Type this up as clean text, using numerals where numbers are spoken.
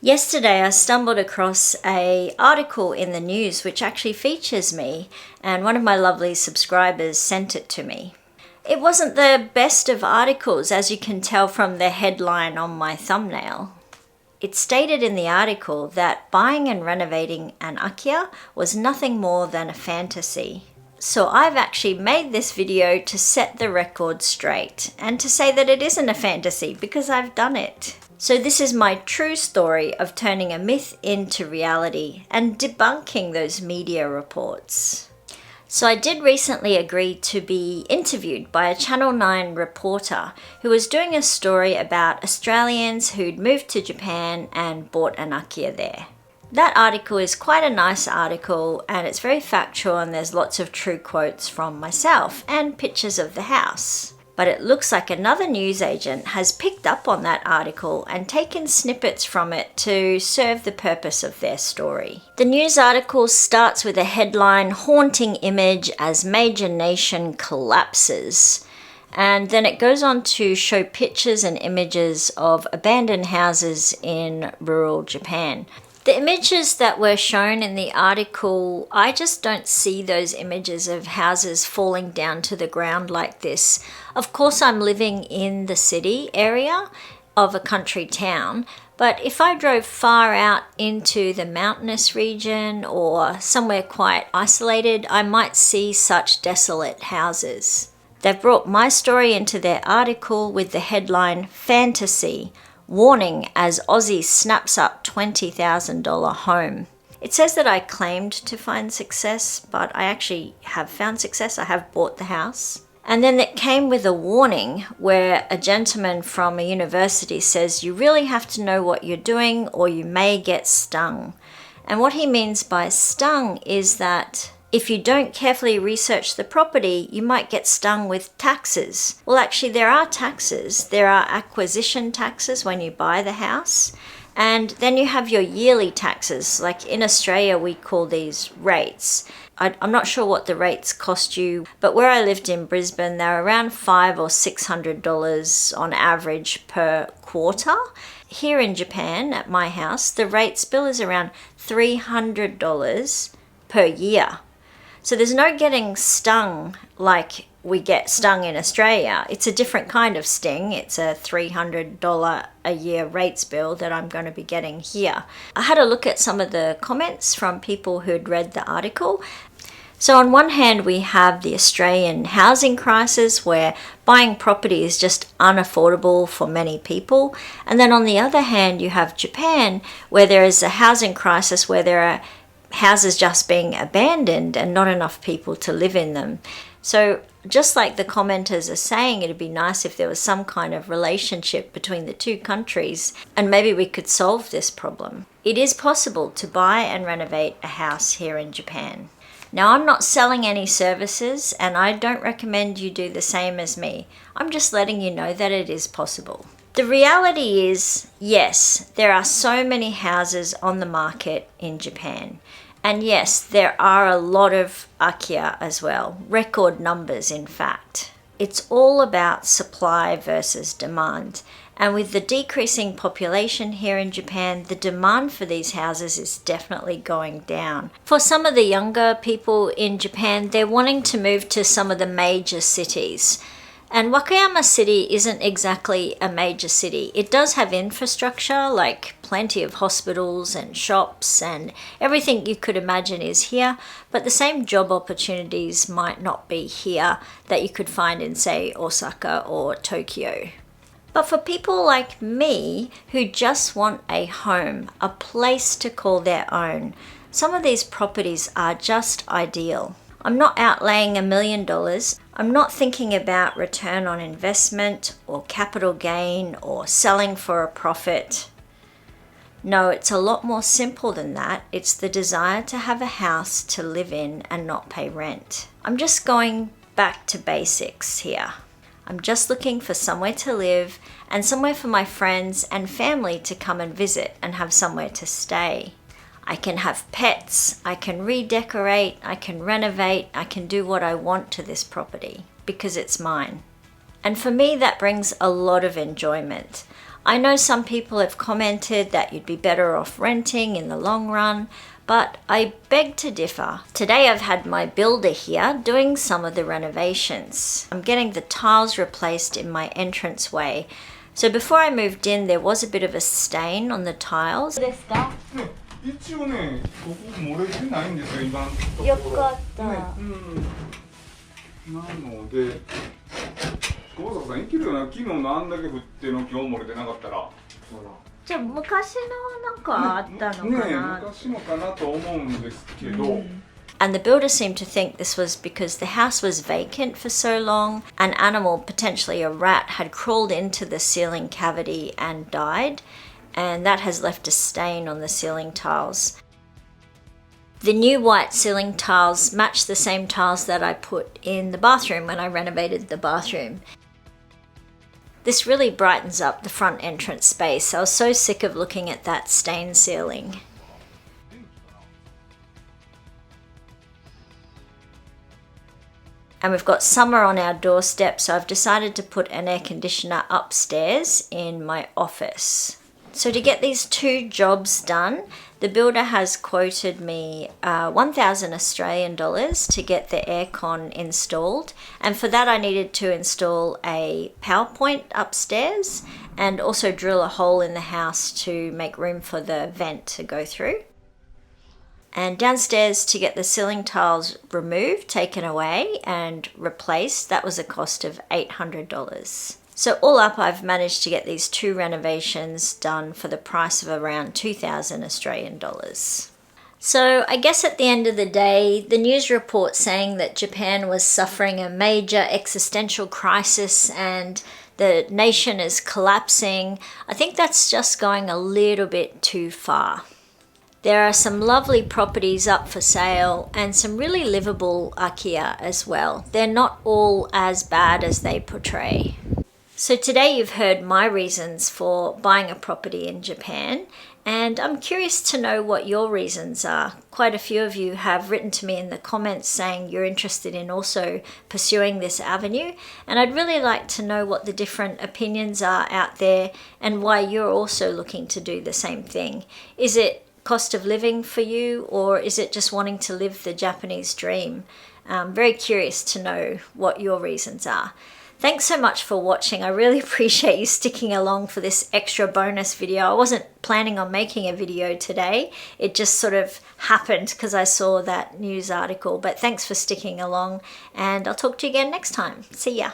Yesterday I stumbled across an article in the news which actually features me, and one of my lovely subscribers sent it to me. It wasn't the best of articles, as you can tell from the headline on my thumbnail. It stated in the article that buying and renovating an Akiya was nothing more than a fantasy. So I've actually made this video to set the record straight and to say that it isn't a fantasy because I've done it. So this is my true story of turning a myth into reality and debunking those media reports. So I did recently agree to be interviewed by a Channel 9 reporter who was doing a story about Australians who'd moved to Japan and bought an Akiya there. That article is quite a nice article and it's very factual, and there's lots of true quotes from myself and pictures of the house. But it looks like another newsagent has picked up on that article and taken snippets from it to serve the purpose of their story. The news article starts with a headline, "Haunting image as major nation collapses." And then it goes on to show pictures and images of abandoned houses in rural Japan. The images that were shown in the article, I just don't see those images of houses falling down to the ground like this. Of course, I'm living in the city area of a country town, but if I drove far out into the mountainous region or somewhere quite isolated, I might see such desolate houses. They've brought my story into their article with the headline, "Fantasy. Warning as Aussie snaps up $20,000 home." It says that I claimed to find success, but I actually have found success. I have bought the house. And then it came with a warning where a gentleman from a university says you really have to know what you're doing or you may get stung. And what he means by stung is that if you don't carefully research the property, you might get stung with taxes. Well, actually, there are taxes. There are acquisition taxes when you buy the house. And then you have your yearly taxes. Like in Australia, we call these rates. I'm not sure what the rates cost you, but where I lived in Brisbane, they're around $500 or $600 on average per quarter. Here in Japan, at my house, the rates bill is around $300 per year. So there's no getting stung like we get stung in Australia. It's a different kind of sting. It's a $300 a year rates bill that I'm going to be getting here. I had a look at some of the comments from people who'd read the article. So on one hand, we have the Australian housing crisis where buying property is just unaffordable for many people. And then on the other hand, you have Japan where there is a housing crisis where there are houses just being abandoned and not enough people to live in them. So just like the commenters are saying, it'd be nice if there was some kind of relationship between the two countries and maybe we could solve this problem. It is possible to buy and renovate a house here in Japan. Now, I'm not selling any services and I don't recommend you do the same as me. I'm just letting you know that it is possible. The reality is, yes, there are so many houses on the market in Japan. And yes, there are a lot of Akiya as well, record numbers in fact. It's all about supply versus demand. And with the decreasing population here in Japan, the demand for these houses is definitely going down. For some of the younger people in Japan, they're wanting to move to some of the major cities. And Wakayama City isn't exactly a major city. It does have infrastructure, like plenty of hospitals and shops and everything you could imagine is here, but the same job opportunities might not be here that you could find in, say, Osaka or Tokyo. But for people like me who just want a home, a place to call their own, some of these properties are just ideal. I'm not outlaying $1 million. I'm not thinking about return on investment or capital gain or selling for a profit. No, it's a lot more simple than that. It's the desire to have a house to live in and not pay rent. I'm just going back to basics here. I'm just looking for somewhere to live and somewhere for my friends and family to come and visit and have somewhere to stay. I can have pets, I can redecorate, I can renovate, I can do what I want to this property because it's mine. And for me, that brings a lot of enjoyment. I know some people have commented that you'd be better off renting in the long run, but I beg to differ. Today I've had my builder here doing some of the renovations. I'm getting the tiles replaced in my entranceway. So before I moved in, there was a bit of a stain on the tiles. ですか？一応ね、ここ漏れてないんですよ、今のところ。よかった。ね、なので、小坂さん、生きるような昨日のあんだけ降っての今日漏れてなかったら。じゃあ昔のなんかあったのかな？ね、昔のかなと思うんですけど。And the builder seemed to think this was because the house was vacant for so long. An animal, potentially a rat, had crawled into the ceiling cavity and died, and that has left a stain on the ceiling tiles. The new white ceiling tiles match the same tiles that I put in the bathroom when I renovated the bathroom. This really brightens up the front entrance space. I was so sick of looking at that stained ceiling. And we've got summer on our doorstep, so I've decided to put an air conditioner upstairs in my office. So to get these two jobs done, the builder has quoted me 1,000 Australian dollars to get the aircon installed. And for that I needed to install a power point upstairs and also drill a hole in the house to make room for the vent to go through. And downstairs to get the ceiling tiles removed, taken away and replaced, that was a cost of $800. So all up, I've managed to get these two renovations done for the price of around 2,000 Australian dollars. So I guess at the end of the day, the news report saying that Japan was suffering a major existential crisis and the nation is collapsing, I think that's just going a little bit too far. There are some lovely properties up for sale and some really livable Akiya as well. They're not all as bad as they portray. So today you've heard my reasons for buying a property in Japan, and I'm curious to know what your reasons are. Quite a few of you have written to me in the comments saying you're interested in also pursuing this avenue, and I'd really like to know what the different opinions are out there and why you're also looking to do the same thing. Is it cost of living for you, or is it just wanting to live the Japanese dream? I'm very curious to know what your reasons are. Thanks so much for watching. I really appreciate you sticking along for this extra bonus video. I wasn't planning on making a video today. It just sort of happened because I saw that news article. But thanks for sticking along, and I'll talk to you again next time. See ya.